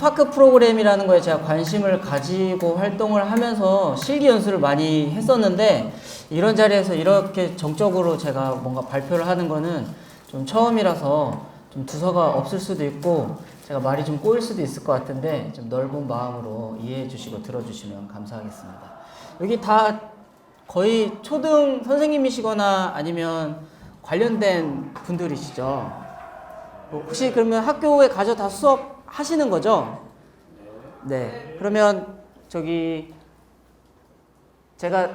스파크 프로그램이라는 거에 제가 관심을 가지고 활동을 하면서 실기 연수를 많이 했었는데 이런 자리에서 이렇게 정적으로 제가 뭔가 발표를 하는 거는 좀 처음이라서 좀 두서가 없을 수도 있고 제가 말이 좀 꼬일 수도 있을 것 같은데 좀 넓은 마음으로 이해해 주시고 들어주시면 감사하겠습니다. 여기 다 거의 초등 선생님이시거나 아니면 관련된 분들이시죠? 혹시 그러면 학교에 가서 다 수업 하시는 거죠? 네. 그러면 저기 제가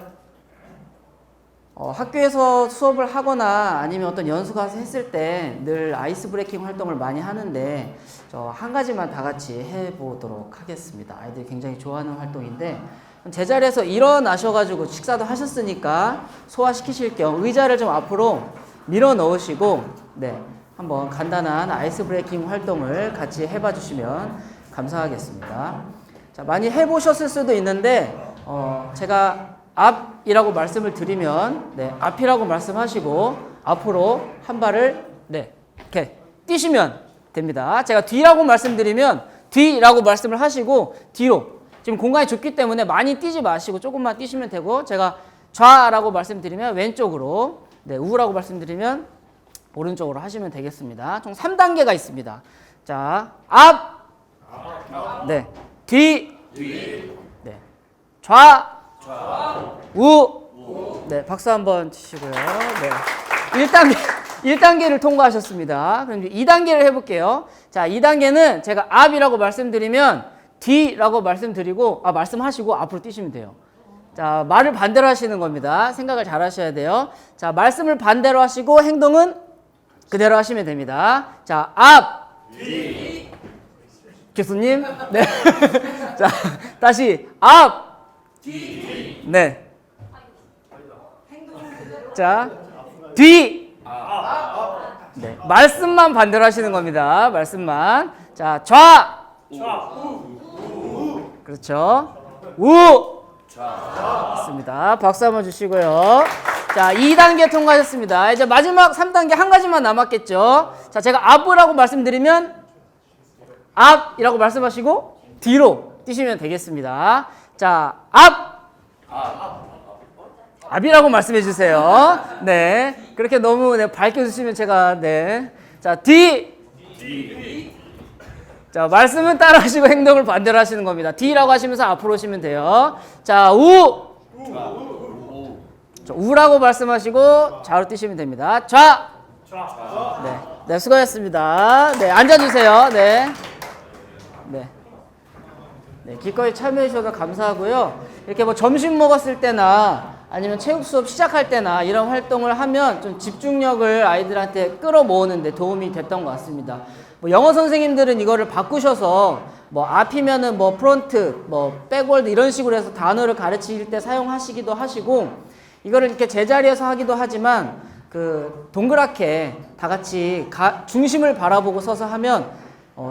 학교에서 수업을 하거나 아니면 어떤 연수 가서 했을 때 늘 아이스 브레이킹 활동을 많이 하는데 저 한 가지만 다 같이 해보도록 하겠습니다. 아이들이 굉장히 좋아하는 활동인데 제자리에서 일어나셔가지고 식사도 하셨으니까 소화시키실 겸 의자를 좀 앞으로 밀어 넣으시고 네. 한번 간단한 아이스 브레이킹 활동을 같이 해봐 주시면 감사하겠습니다. 자, 많이 해보셨을 수도 있는데 제가 앞이라고 말씀을 드리면 네, 앞이라고 말씀하시고 앞으로 한 발을 네, 이렇게 뛰시면 됩니다. 제가 뒤라고 말씀드리면 뒤라고 말씀을 하시고 뒤로 지금 공간이 좁기 때문에 많이 뛰지 마시고 조금만 뛰시면 되고 제가 좌라고 말씀드리면 왼쪽으로 네, 우라고 말씀드리면 오른쪽으로 하시면 되겠습니다. 총 3단계가 있습니다. 자, 앞, 네, 뒤, 네, 좌, 우, 네, 박수 한번 치시고요. 네, 1단계를 통과하셨습니다. 그럼 이제 2단계를 해볼게요. 자, 2단계는 제가 앞이라고 말씀드리면 뒤라고 말씀드리고, 말씀하시고 앞으로 뛰시면 돼요. 자, 말을 반대로 하시는 겁니다. 생각을 잘 하셔야 돼요. 자, 말씀을 반대로 하시고 행동은 그대로 하시면 됩니다. 자, 앞. 뒤. 교수님. 네. 자, 다시 앞. 뒤. 네. 자, 뒤. 네. 말씀만 반대로 하시는 겁니다. 말씀만. 자, 좌. 그렇죠. 우. 좋습니다. 박수 한번 주시고요. 자, 2단계 통과하셨습니다. 이제 마지막 3단계 한 가지만 남았겠죠. 자, 제가 앞이라고 말씀드리면 앞이라고 말씀하시고 뒤로 뛰시면 되겠습니다. 자, 앞이라고 말씀해 주세요. 네. 그렇게 너무 밝게 주시면 제가 네. 자, 뒤. 자, 말씀은 따라 하시고 행동을 반대로 하시는 겁니다. 뒤라고 하시면서 앞으로 오시면 돼요. 자, 우. 우라고 말씀하시고 좌로 뛰시면 됩니다. 좌. 네. 네, 수고하셨습니다. 네, 앉아주세요. 네. 네. 네, 기꺼이 참여해 주셔서 감사하고요. 이렇게 뭐 점심 먹었을 때나 아니면 체육 수업 시작할 때나 이런 활동을 하면 좀 집중력을 아이들한테 끌어모으는 데 도움이 됐던 것 같습니다. 뭐 영어 선생님들은 이거를 바꾸셔서 뭐 앞이면은 뭐 프론트, 뭐 백월드 이런 식으로 해서 단어를 가르칠 때 사용하시기도 하시고 이거를 이렇게 제자리에서 하기도 하지만 그 동그랗게 다 같이 중심을 바라보고 서서 하면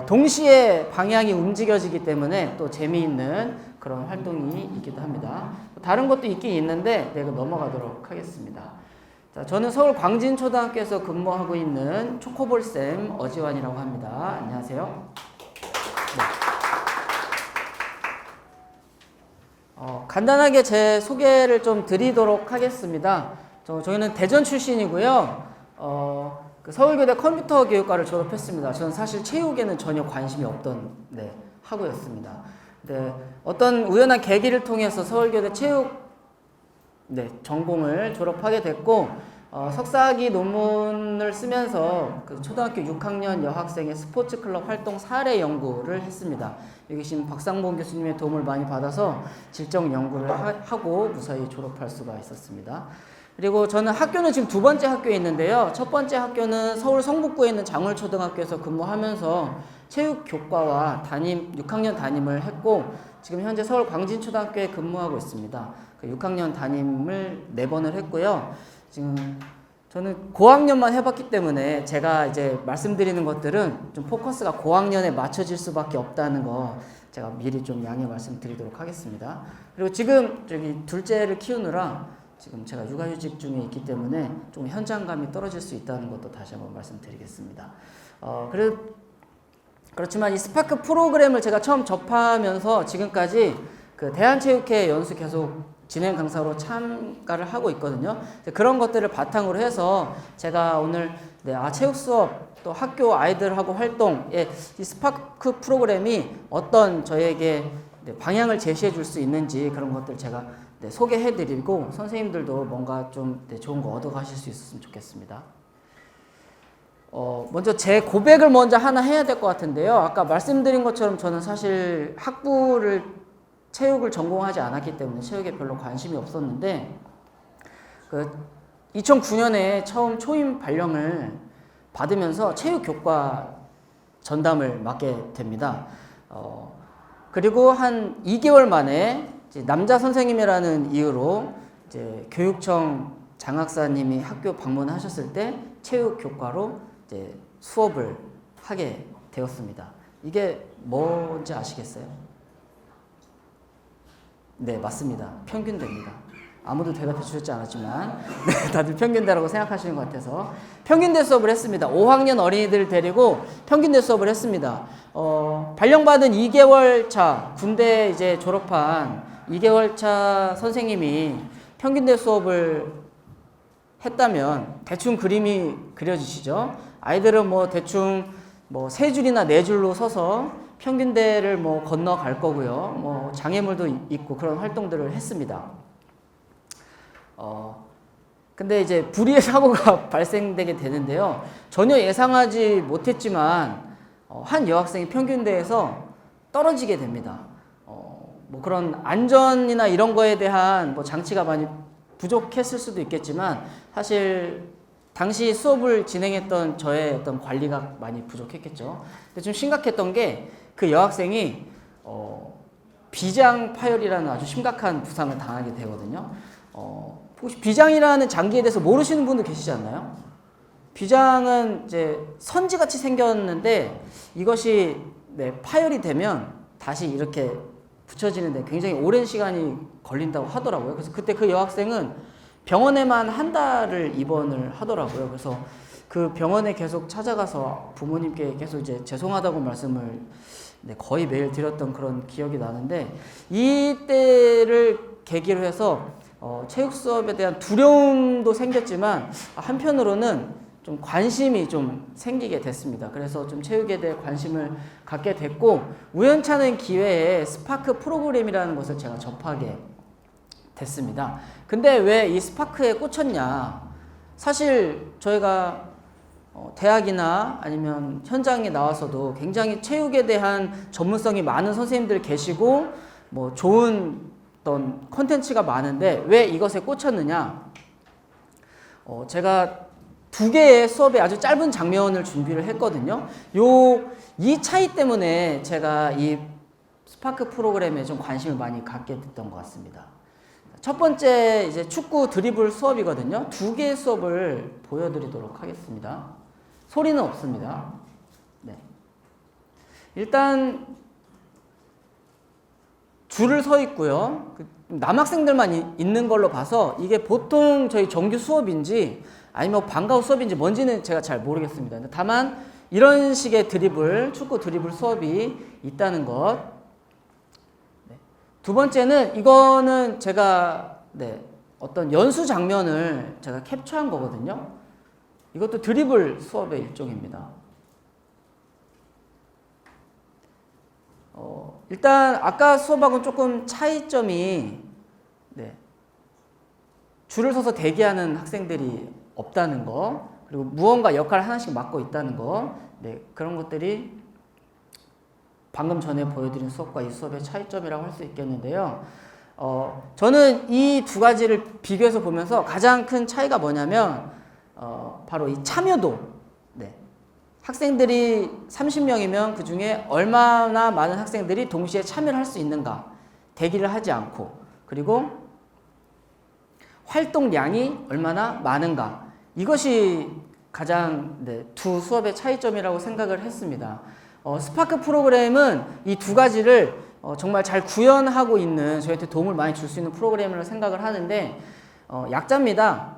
동시에 방향이 움직여지기 때문에 또 재미있는 그런 활동이 있기도 합니다. 다른 것도 있긴 있는데 내가 넘어가도록 하겠습니다. 자, 저는 서울 광진초등학교에서 근무하고 있는 초코볼쌤 어지환이라고 합니다. 안녕하세요. 네. 간단하게 제 소개를 좀 드리도록 하겠습니다. 저희는 대전 출신이고요. 그 서울교대 컴퓨터 교육과를 졸업했습니다. 저는 사실 체육에는 전혀 관심이 없던 학우였습니다. 네, 어떤 우연한 계기를 통해서 서울교대 체육 전공을 졸업하게 됐고 석사학위 논문을 쓰면서 그 초등학교 6학년 여학생의 스포츠 클럽 활동 사례 연구를 했습니다. 여기 계신 박상봉 교수님의 도움을 많이 받아서 질적 연구를 하고 무사히 졸업할 수가 있었습니다. 그리고 저는 학교는 지금 두 번째 학교에 있는데요. 첫 번째 학교는 서울 성북구에 있는 장울초등학교에서 근무하면서 체육교과와 6학년 담임을 했고 지금 현재 서울 광진초등학교에 근무하고 있습니다. 그 6학년 담임을 4번을 했고요. 지금 저는 고학년만 해봤기 때문에 제가 이제 말씀드리는 것들은 좀 포커스가 고학년에 맞춰질 수밖에 없다는 거 제가 미리 좀 양해 말씀드리도록 하겠습니다. 그리고 지금 저기 둘째를 키우느라 지금 제가 육아휴직 중에 있기 때문에 좀 현장감이 떨어질 수 있다는 것도 다시 한번 말씀드리겠습니다. 그래도 그렇지만 이 스파크 프로그램을 제가 처음 접하면서 지금까지 그 대한체육회 연수 계속 진행 강사로 참가를 하고 있거든요. 그런 것들을 바탕으로 해서 제가 오늘 체육 수업 또 학교 아이들하고 활동에 이 스파크 프로그램이 어떤 저에게 방향을 제시해 줄 수 있는지 그런 것들 제가 소개해 드리고 선생님들도 뭔가 좀 좋은 거 얻어 가실 수 있었으면 좋겠습니다. 먼저 제 고백을 먼저 하나 해야 될 것 같은데요. 아까 말씀드린 것처럼 저는 사실 체육을 전공하지 않았기 때문에 체육에 별로 관심이 없었는데 2009년에 처음 초임 발령을 받으면서 체육교과 전담을 맡게 됩니다. 그리고 한 2개월 만에 이제 남자 선생님이라는 이유로 이제 교육청 장학사님이 학교 방문하셨을 때 체육교과로 이제 수업을 하게 되었습니다. 이게 뭔지 아시겠어요? 네, 맞습니다. 평균대입니다. 아무도 대답해 주셨지 않았지만 다들 평균대라고 생각하시는 것 같아서 평균대 수업을 했습니다. 5학년 어린이들 데리고 평균대 수업을 했습니다. 발령받은 2개월 차 군대 이제 졸업한 2개월 차 선생님이 평균대 수업을 했다면 대충 그림이 그려지시죠? 아이들은 대충 3줄이나 4줄로 서서 평균대를 건너갈 거고요. 장애물도 있고 그런 활동들을 했습니다. 근데 이제 불의의 사고가 발생되게 되는데요. 전혀 예상하지 못했지만 한 여학생이 평균대에서 떨어지게 됩니다. 그런 안전이나 이런 거에 대한 장치가 많이 부족했을 수도 있겠지만 사실 당시 수업을 진행했던 저의 어떤 관리가 많이 부족했겠죠. 근데 좀 심각했던 게 그 여학생이 비장 파열이라는 아주 심각한 부상을 당하게 되거든요. 혹시 비장이라는 장기에 대해서 모르시는 분도 계시지 않나요? 비장은 이제 선지같이 생겼는데 이것이 파열이 되면 다시 이렇게 붙여지는데 굉장히 오랜 시간이 걸린다고 하더라고요. 그래서 그때 그 여학생은 병원에만 한 달을 입원을 하더라고요. 그래서 그 병원에 계속 찾아가서 부모님께 계속 이제 죄송하다고 말씀을 거의 매일 드렸던 그런 기억이 나는데 이때를 계기로 해서 체육 수업에 대한 두려움도 생겼지만 한편으로는 좀 관심이 좀 생기게 됐습니다. 그래서 좀 체육에 대해 관심을 갖게 됐고 우연찮은 기회에 스파크 프로그램이라는 것을 제가 접하게 됐습니다. 근데 왜 이 스파크에 꽂혔냐? 사실 저희가 대학이나 아니면 현장에 나와서도 굉장히 체육에 대한 전문성이 많은 선생님들 계시고 좋은 어떤 콘텐츠가 많은데 왜 이것에 꽂혔느냐? 제가 2개의 수업에 아주 짧은 장면을 준비를 했거든요. 이 차이 때문에 제가 이 스파크 프로그램에 좀 관심을 많이 갖게 됐던 것 같습니다. 첫 번째 이제 축구 드리블 수업이거든요. 2개의 수업을 보여드리도록 하겠습니다. 소리는 없습니다. 네. 일단 줄을 서 있고요. 남학생들만 있는 걸로 봐서 이게 보통 저희 정규 수업인지 아니면 방과 후 수업인지 뭔지는 제가 잘 모르겠습니다. 다만 이런 식의 축구 드리블 수업이 있다는 것. 두 번째는 이거는 제가 어떤 연수 장면을 제가 캡처한 거거든요. 이것도 드리블 수업의 일종입니다. 일단 아까 수업하고는 조금 차이점이 줄을 서서 대기하는 학생들이 없다는 거, 그리고 무언가 역할을 하나씩 맡고 있다는 거, 그런 것들이 방금 전에 보여드린 수업과 이 수업의 차이점이라고 할 수 있겠는데요. 저는 이 2가지를 비교해서 보면서 가장 큰 차이가 뭐냐면 바로 이 참여도. 학생들이 30명이면 그 중에 얼마나 많은 학생들이 동시에 참여를 할 수 있는가, 대기를 하지 않고, 그리고 활동량이 얼마나 많은가, 이것이 가장 2 수업의 차이점이라고 생각을 했습니다. 스파크 프로그램은 이 2가지를 정말 잘 구현하고 있는, 저희한테 도움을 많이 줄 수 있는 프로그램이라고 생각을 하는데 약자입니다.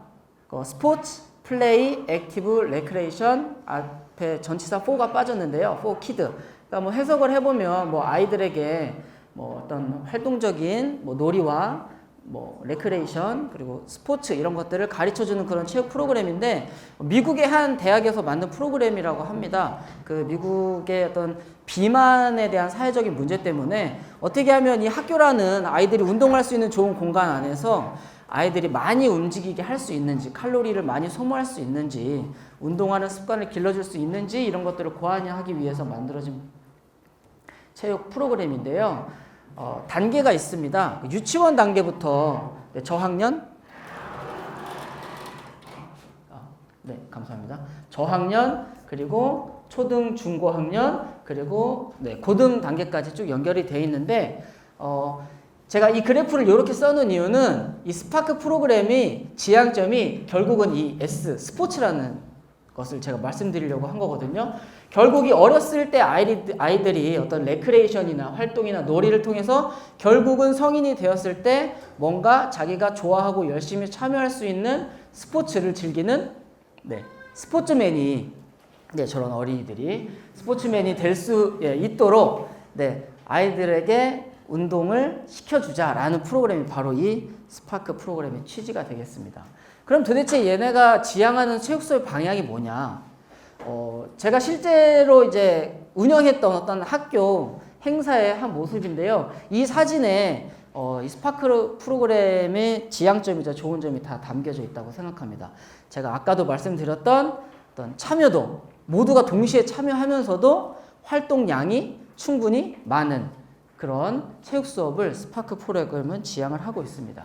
스포츠, 플레이, 액티브, 레크레이션, 앞에 전치사 4가 빠졌는데요. 4 키드. 그러니까 뭐 해석을 해보면 뭐 아이들에게 뭐 어떤 활동적인 뭐 놀이와 뭐 레크레이션 그리고 스포츠 이런 것들을 가르쳐주는 그런 체육 프로그램인데 미국의 한 대학에서 만든 프로그램이라고 합니다. 그 미국의 어떤 비만에 대한 사회적인 문제 때문에 어떻게 하면 이 학교라는 아이들이 운동할 수 있는 좋은 공간 안에서 아이들이 많이 움직이게 할 수 있는지, 칼로리를 많이 소모할 수 있는지, 운동하는 습관을 길러줄 수 있는지 이런 것들을 고안하기 위해서 만들어진 체육 프로그램인데요. 단계가 있습니다. 유치원 단계부터 저학년, 네, 감사합니다. 저학년, 그리고 초등, 중고학년, 그리고 네, 고등 단계까지 쭉 연결이 되어 있는데, 제가 이 그래프를 이렇게 써놓은 이유는 이 스파크 프로그램이 지향점이 결국은 이 S, 스포츠라는 것을 제가 말씀드리려고 한 거거든요. 결국 이 어렸을 때 아이들이 어떤 레크레이션이나 활동이나 놀이를 통해서 결국은 성인이 되었을 때 뭔가 자기가 좋아하고 열심히 참여할 수 있는 스포츠를 즐기는 네, 스포츠맨이 네, 저런 어린이들이 스포츠맨이 될 수 있도록 네, 아이들에게 운동을 시켜주자라는 프로그램이 바로 이 스파크 프로그램의 취지가 되겠습니다. 그럼 도대체 얘네가 지향하는 체육 수업 방향이 뭐냐? 제가 실제로 이제 운영했던 어떤 학교 행사의 한 모습인데요. 이 사진에 이 스파크 프로그램의 지향점이자 좋은 점이 다 담겨져 있다고 생각합니다. 제가 아까도 말씀드렸던 어떤 참여도 모두가 동시에 참여하면서도 활동량이 충분히 많은 그런 체육 수업을 스파크 프로그램은 지향을 하고 있습니다.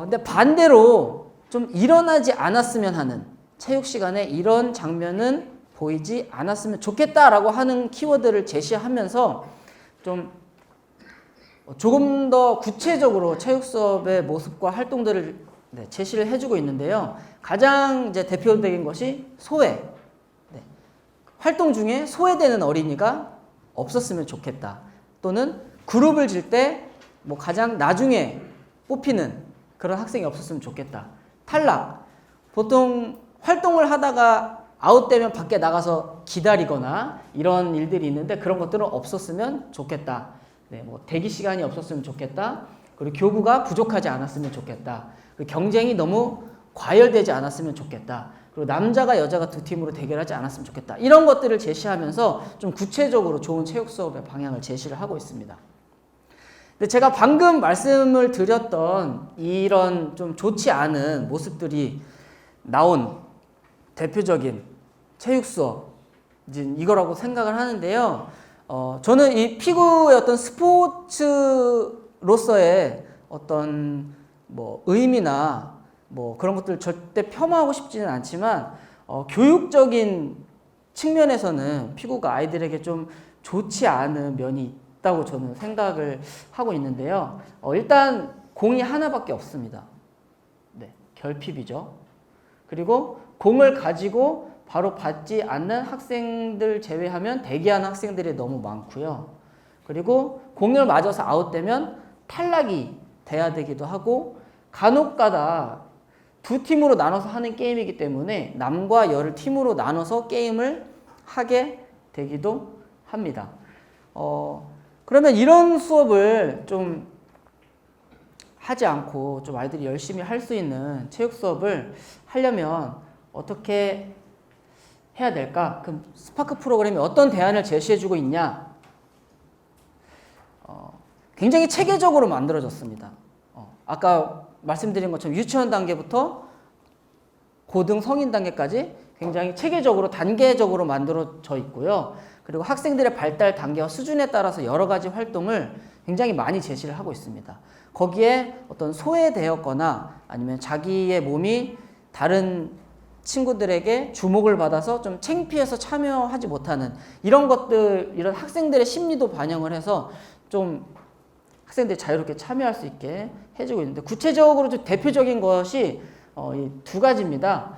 근데 반대로 좀 일어나지 않았으면 하는 체육 시간에 이런 장면은 보이지 않았으면 좋겠다라고 하는 키워드를 제시하면서 좀 조금 더 구체적으로 체육 수업의 모습과 활동들을 제시를 해주고 있는데요. 가장 이제 대표적인 것이 소외. 활동 중에 소외되는 어린이가 없었으면 좋겠다. 또는 그룹을 질 때 뭐 가장 나중에 뽑히는 그런 학생이 없었으면 좋겠다. 탈락. 보통 활동을 하다가 아웃되면 밖에 나가서 기다리거나 이런 일들이 있는데 그런 것들은 없었으면 좋겠다. 네, 뭐 대기 시간이 없었으면 좋겠다. 그리고 교구가 부족하지 않았으면 좋겠다. 그리고 경쟁이 너무 과열되지 않았으면 좋겠다. 그리고 남자가 여자가 두 팀으로 대결하지 않았으면 좋겠다. 이런 것들을 제시하면서 좀 구체적으로 좋은 체육 수업의 방향을 제시를 하고 있습니다. 근데 제가 방금 말씀을 드렸던 이런 좀 좋지 않은 모습들이 나온 대표적인 체육 수업 이거라고 생각을 하는데요. 저는 이 피구의 어떤 스포츠로서의 어떤 뭐 의미나 뭐 그런 것들을 절대 폄하하고 싶지는 않지만 교육적인 측면에서는 피구가 아이들에게 좀 좋지 않은 면이 있다고 저는 생각을 하고 있는데요. 일단 공이 하나밖에 없습니다. 네, 결핍이죠. 그리고 공을 가지고 바로 받지 않는 학생들 제외하면 대기하는 학생들이 너무 많고요. 그리고 공을 맞아서 아웃되면 탈락이 돼야 되기도 하고 간혹가다 두 팀으로 나눠서 하는 게임이기 때문에 남과 여를 팀으로 나눠서 게임을 하게 되기도 합니다. 그러면 이런 수업을 좀 하지 않고 좀 아이들이 열심히 할 수 있는 체육 수업을 하려면 어떻게 해야 될까? 그럼 스파크 프로그램이 어떤 대안을 제시해주고 있냐? 굉장히 체계적으로 만들어졌습니다. 아까 말씀드린 것처럼 유치원 단계부터 고등 성인 단계까지 굉장히 체계적으로 단계적으로 만들어져 있고요. 그리고 학생들의 발달 단계와 수준에 따라서 여러 가지 활동을 굉장히 많이 제시를 하고 있습니다. 거기에 어떤 소외되었거나 아니면 자기의 몸이 다른 친구들에게 주목을 받아서 좀 창피해서 참여하지 못하는 이런 것들, 이런 학생들의 심리도 반영을 해서 좀 학생들이 자유롭게 참여할 수 있게 해주고 있는데 구체적으로 좀 대표적인 것이 이 두 가지입니다.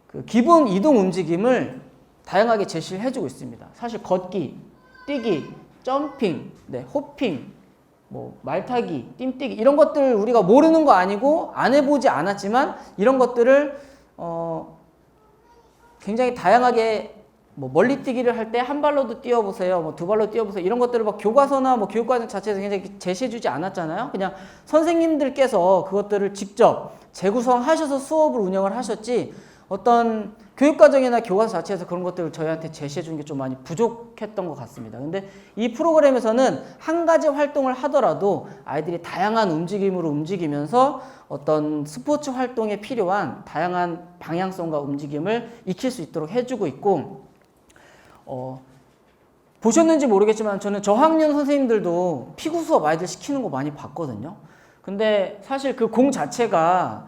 그 기본 이동 움직임을 다양하게 제시를 해주고 있습니다. 사실 걷기, 뛰기, 점핑, 네, 호핑, 뭐 말타기, 뜀뛰기 이런 것들 우리가 모르는 거 아니고 안 해보지 않았지만 이런 것들을 굉장히 다양하게 뭐 멀리뛰기를 할 때 한 발로도 뛰어보세요, 뭐 두 발로 뛰어보세요, 이런 것들을 막 교과서나 뭐 교육과정 자체에서 굉장히 제시해주지 않았잖아요. 그냥 선생님들께서 그것들을 직접 재구성하셔서 수업을 운영을 하셨지, 어떤 교육과정이나 교과서 자체에서 그런 것들을 저희한테 제시해 주는 게 좀 많이 부족했던 것 같습니다. 근데 이 프로그램에서는 한 가지 활동을 하더라도 아이들이 다양한 움직임으로 움직이면서 어떤 스포츠 활동에 필요한 다양한 방향성과 움직임을 익힐 수 있도록 해주고 있고, 보셨는지 모르겠지만 저는 저학년 선생님들도 피구 수업 아이들 시키는 거 많이 봤거든요. 근데 사실 그 공 자체가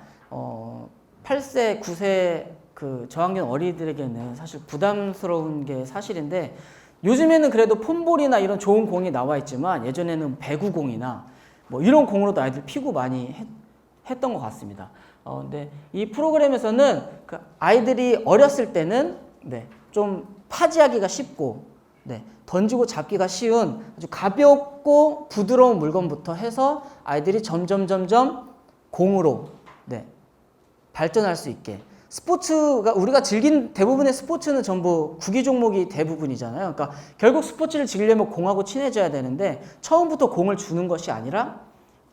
8세, 9세 그 저학년 어린이들에게는 사실 부담스러운 게 사실인데, 요즘에는 그래도 폼볼이나 이런 좋은 공이 나와 있지만 예전에는 배구공이나 뭐 이런 공으로도 아이들 피구 많이 했던 것 같습니다. 근데 이 프로그램에서는 그 아이들이 어렸을 때는 좀 파지하기가 쉽고 던지고 잡기가 쉬운 아주 가볍고 부드러운 물건부터 해서 아이들이 점점 공으로 발전할 수 있게, 스포츠가 우리가 즐긴 대부분의 스포츠는 전부 구기 종목이 대부분이잖아요. 그러니까 결국 스포츠를 즐기려면 공하고 친해져야 되는데 처음부터 공을 주는 것이 아니라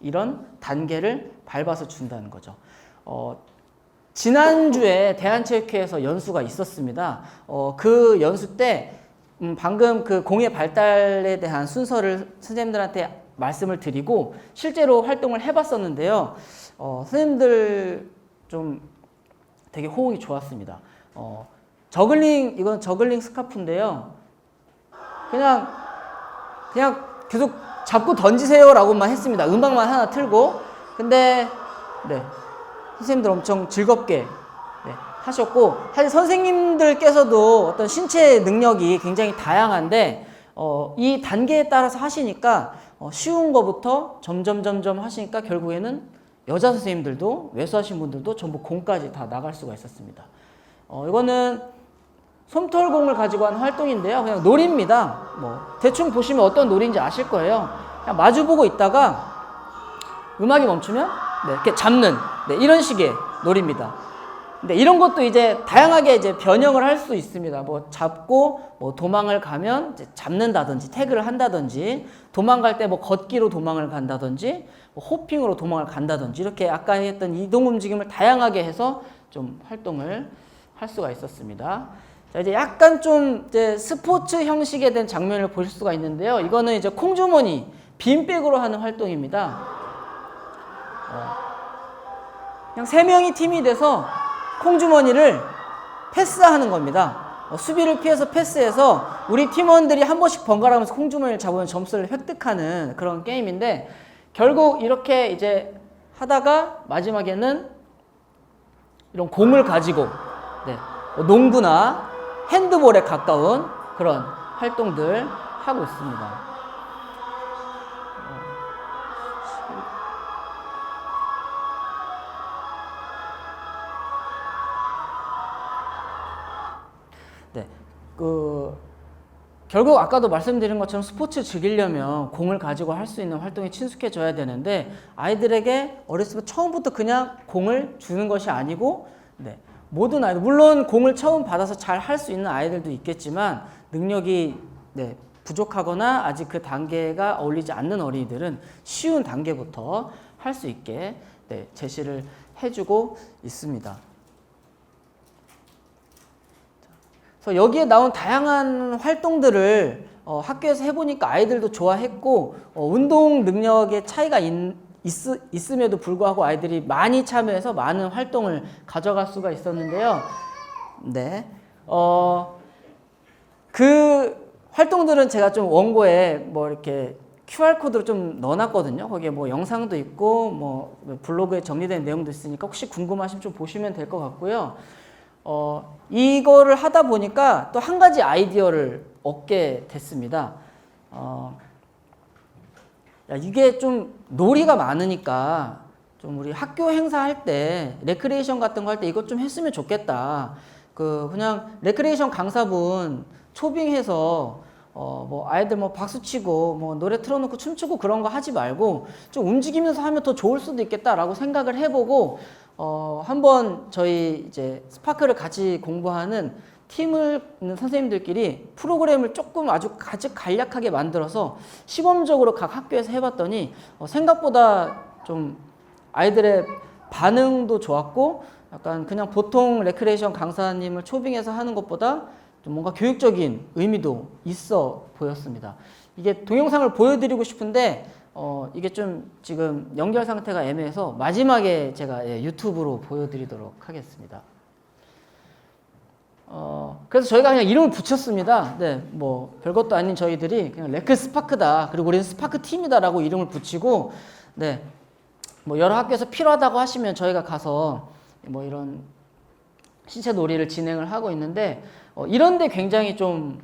이런 단계를 밟아서 준다는 거죠. 지난주에 대한체육회에서 연수가 있었습니다. 그 연수 때 방금 그 공의 발달에 대한 순서를 선생님들한테 말씀을 드리고 실제로 활동을 해봤었는데요. 선생님들 좀 되게 호응이 좋았습니다. 이건 저글링 스카프인데요. 그냥 계속 잡고 던지세요라고만 했습니다. 음악만 하나 틀고. 근데 선생님들 엄청 즐겁게 하셨고, 사실 선생님들께서도 어떤 신체 능력이 굉장히 다양한데 이 단계에 따라서 하시니까 쉬운 거부터 점점 하시니까 결국에는 여자 선생님들도 외수하신 분들도 전부 공까지 다 나갈 수가 있었습니다. 이거는 솜털공을 가지고 한 활동인데요. 그냥 놀이입니다. 뭐 대충 보시면 어떤 놀이인지 아실 거예요. 그냥 마주보고 있다가 음악이 멈추면 이렇게 잡는 이런 식의 놀이입니다. 근데 이런 것도 이제 다양하게 이제 변형을 할 수 있습니다. 뭐 잡고 뭐 도망을 가면 이제 잡는다든지 태그를 한다든지, 도망갈 때 뭐 걷기로 도망을 간다든지, 뭐 호핑으로 도망을 간다든지, 이렇게 아까 했던 이동 움직임을 다양하게 해서 좀 활동을 할 수가 있었습니다. 자, 이제 약간 좀 이제 스포츠 형식에 된 장면을 보실 수가 있는데요. 이거는 이제 콩주머니 빈백으로 하는 활동입니다. 그냥 3명이 팀이 돼서 콩주머니를 패스하는 겁니다. 수비를 피해서 패스해서 우리 팀원들이 한 번씩 번갈아가면서 콩주머니를 잡으면 점수를 획득하는 그런 게임인데, 결국 이렇게 이제 하다가 마지막에는 이런 공을 가지고 농구나 핸드볼에 가까운 그런 활동들 하고 있습니다. 결국 아까도 말씀드린 것처럼 스포츠 즐기려면 공을 가지고 할 수 있는 활동에 친숙해져야 되는데, 아이들에게 어렸을 때 처음부터 그냥 공을 주는 것이 아니고, 모든 아이들, 물론 공을 처음 받아서 잘 할 수 있는 아이들도 있겠지만 능력이 부족하거나 아직 그 단계가 어울리지 않는 어린이들은 쉬운 단계부터 할 수 있게 제시를 해주고 있습니다. 그래서 여기에 나온 다양한 활동들을 학교에서 해보니까 아이들도 좋아했고, 운동 능력의 차이가 있음에도 불구하고 아이들이 많이 참여해서 많은 활동을 가져갈 수가 있었는데요. 그 활동들은 제가 좀 원고에 뭐 이렇게 QR코드로 좀 넣어놨거든요. 거기에 뭐 영상도 있고 뭐 블로그에 정리된 내용도 있으니까 혹시 궁금하시면 좀 보시면 될 것 같고요. 이거를 하다 보니까 또 한 가지 아이디어를 얻게 됐습니다. 이게 좀 놀이가 많으니까 좀 우리 학교 행사할 때 레크레이션 같은 거 할 때 이것 좀 했으면 좋겠다. 그냥 레크레이션 강사분 초빙해서 뭐 아이들 뭐 박수치고 뭐 노래 틀어놓고 춤추고 그런 거 하지 말고 좀 움직이면서 하면 더 좋을 수도 있겠다라고 생각을 해보고 한번 저희 이제 스파크를 같이 공부하는 팀을 있는 선생님들끼리 프로그램을 조금 아주 간략하게 만들어서 시범적으로 각 학교에서 해봤더니 생각보다 좀 아이들의 반응도 좋았고 약간 그냥 보통 레크레이션 강사님을 초빙해서 하는 것보다 좀 뭔가 교육적인 의미도 있어 보였습니다. 이게 동영상을 보여드리고 싶은데 이게 좀 지금 연결 상태가 애매해서 마지막에 제가 유튜브로 보여드리도록 하겠습니다. 그래서 저희가 그냥 이름을 붙였습니다. 네, 뭐 별것도 아닌 저희들이 그냥 레크 스파크다. 그리고 우리는 스파크 팀이다라고 이름을 붙이고, 네, 뭐 여러 학교에서 필요하다고 하시면 저희가 가서 뭐 이런 신체 놀이를 진행을 하고 있는데 이런데 굉장히 좀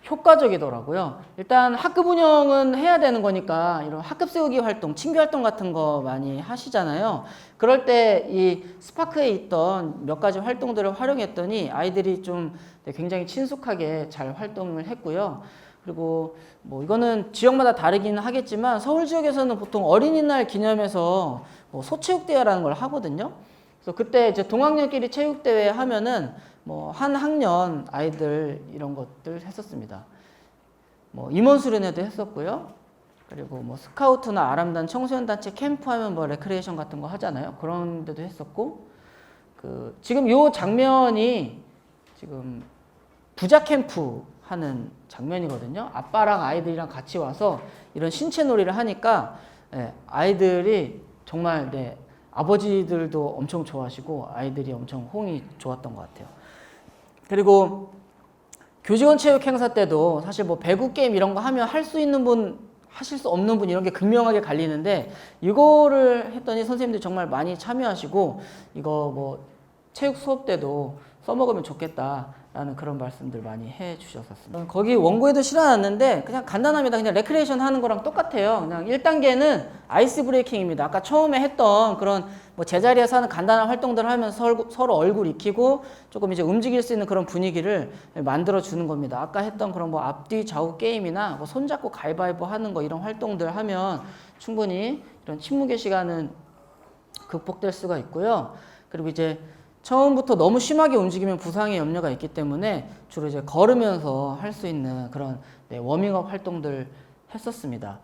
효과적이더라고요. 일단 학급 운영은 해야 되는 거니까 이런 학급 세우기 활동, 친교 활동 같은 거 많이 하시잖아요. 그럴 때 이 스파크에 있던 몇 가지 활동들을 활용했더니 아이들이 좀 굉장히 친숙하게 잘 활동을 했고요. 그리고 뭐 이거는 지역마다 다르기는 하겠지만 서울 지역에서는 보통 어린이날 기념해서 뭐 소체육대회라는 걸 하거든요. 그래서 그때 이제 동학년끼리 체육대회 하면은 뭐 한 학년 아이들 이런 것들 했었습니다. 뭐 임원수련회도 했었고요. 그리고 뭐 스카우트나 아람단 청소년단체 캠프하면 뭐 레크레이션 같은 거 하잖아요. 그런 데도 했었고, 지금 요 장면이 지금 부자 캠프 하는 장면이거든요. 아빠랑 아이들이랑 같이 와서 이런 신체 놀이를 하니까 아이들이 정말 아버지들도 엄청 좋아하시고 아이들이 엄청 호응이 좋았던 것 같아요. 그리고 교직원 체육 행사 때도 사실 뭐 배구 게임 이런 거 하면 할 수 있는 분, 하실 수 없는 분 이런 게 극명하게 갈리는데 이거를 했더니 선생님들이 정말 많이 참여하시고 이거 뭐 체육 수업 때도 써먹으면 좋겠다라는 그런 말씀들 많이 해 주셨었습니다. 거기 원고에도 실어놨는데 그냥 간단합니다. 그냥 레크레이션 하는 거랑 똑같아요. 그냥 1단계는 아이스 브레이킹입니다. 아까 처음에 했던 그런 뭐 제자리에서 하는 간단한 활동들을 하면서 서로 얼굴 익히고 조금 이제 움직일 수 있는 그런 분위기를 만들어 주는 겁니다. 아까 했던 그런 뭐 앞뒤 좌우 게임이나 뭐 손잡고 가위바위보 하는 거 이런 활동들 하면 충분히 이런 침묵의 시간은 극복될 수가 있고요. 그리고 이제 처음부터 너무 심하게 움직이면 부상의 염려가 있기 때문에 주로 이제 걸으면서 할 수 있는 그런 워밍업 활동들 했었습니다.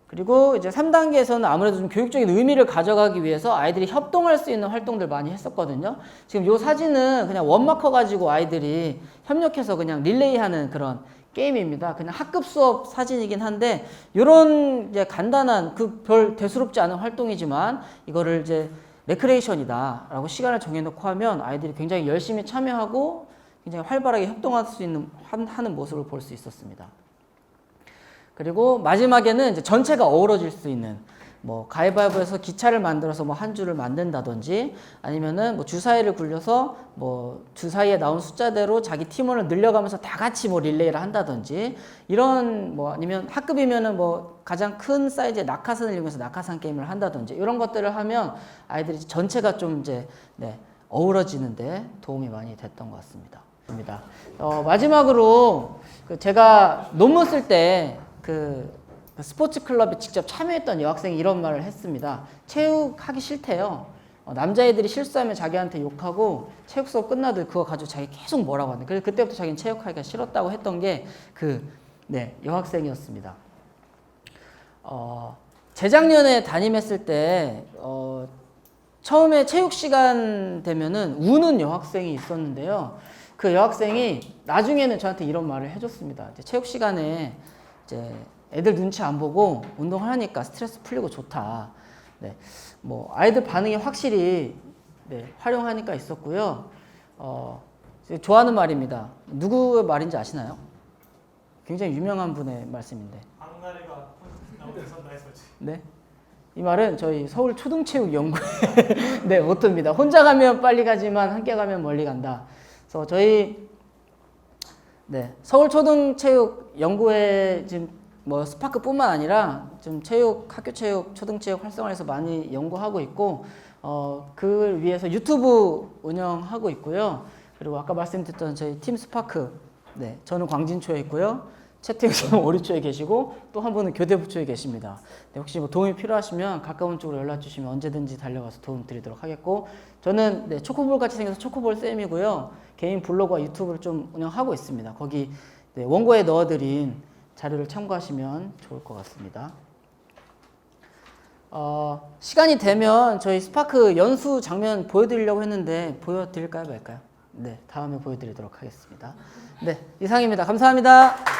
그리고 이제 3단계에서는 아무래도 좀 교육적인 의미를 가져가기 위해서 아이들이 협동할 수 있는 활동들 많이 했었거든요. 지금 요 사진은 그냥 원마커 가지고 아이들이 협력해서 그냥 릴레이하는 그런 게임입니다. 그냥 학급 수업 사진이긴 한데 요런 이제 간단한 별 대수롭지 않은 활동이지만 이거를 이제 레크레이션이다 라고 시간을 정해놓고 하면 아이들이 굉장히 열심히 참여하고 굉장히 활발하게 협동할 수 있는 하는 모습을 볼 수 있었습니다. 그리고 마지막에는 이제 전체가 어우러질 수 있는 뭐 가위바위보에서 기차를 만들어서 뭐 한 줄을 만든다든지 아니면은 뭐 주사위를 굴려서 뭐 주사위에 나온 숫자대로 자기 팀원을 늘려가면서 다 같이 뭐 릴레이를 한다든지 이런 뭐 아니면 학급이면은 뭐 가장 큰 사이즈의 낙하산을 이용해서 낙하산 게임을 한다든지 이런 것들을 하면 아이들이 전체가 좀 이제 어우러지는데 도움이 많이 됐던 것 같습니다. 마지막으로 제가 논문 쓸 때 스포츠 클럽에 직접 참여했던 여학생이 이런 말을 했습니다. 체육하기 싫대요. 남자애들이 실수하면 자기한테 욕하고 체육 수업 끝나도 그거 가지고 자기 계속 뭐라고 하는데 그래서 그때부터 자기는 체육하기가 싫었다고 했던 게 여학생이었습니다. 재작년에 담임했을 때 처음에 체육 시간 되면은 우는 여학생이 있었는데요. 그 여학생이 나중에는 저한테 이런 말을 해줬습니다. 이제 체육 시간에 이제 애들 눈치 안 보고 운동을 하니까 스트레스 풀리고 좋다. 뭐 아이들 반응이 확실히 활용하니까 있었고요. 좋아하는 말입니다. 누구의 말인지 아시나요? 굉장히 유명한 분의 말씀인데. 박나래가 나오는 선다의 소지. 네. 이 말은 저희 서울 초등체육연구회 모토입니다. 혼자 가면 빨리 가지만 함께 가면 멀리 간다. 그래서 저희 서울 초등체육연구회 지금 뭐 스파크뿐만 아니라 좀 학교 체육, 초등체육 활성화해서 많이 연구하고 있고 그걸 위해서 유튜브 운영하고 있고요. 그리고 아까 말씀드렸던 저희 팀 스파크, 저는 광진초에 있고요. 채팅창 오류초에 계시고 또 한 분은 교대부초에 계십니다. 네, 혹시 뭐 도움이 필요하시면 가까운 쪽으로 연락 주시면 언제든지 달려가서 도움 드리도록 하겠고 저는 네, 초코볼 같이 생겨서 초코볼 쌤이고요. 개인 블로그와 유튜브를 좀 운영하고 있습니다. 거기 네, 원고에 넣어드린 자료를 참고하시면 좋을 것 같습니다. 시간이 되면 저희 스파크 연수 장면 보여드리려고 했는데 보여드릴까요 말까요? 네, 다음에 보여드리도록 하겠습니다. 네, 이상입니다. 감사합니다.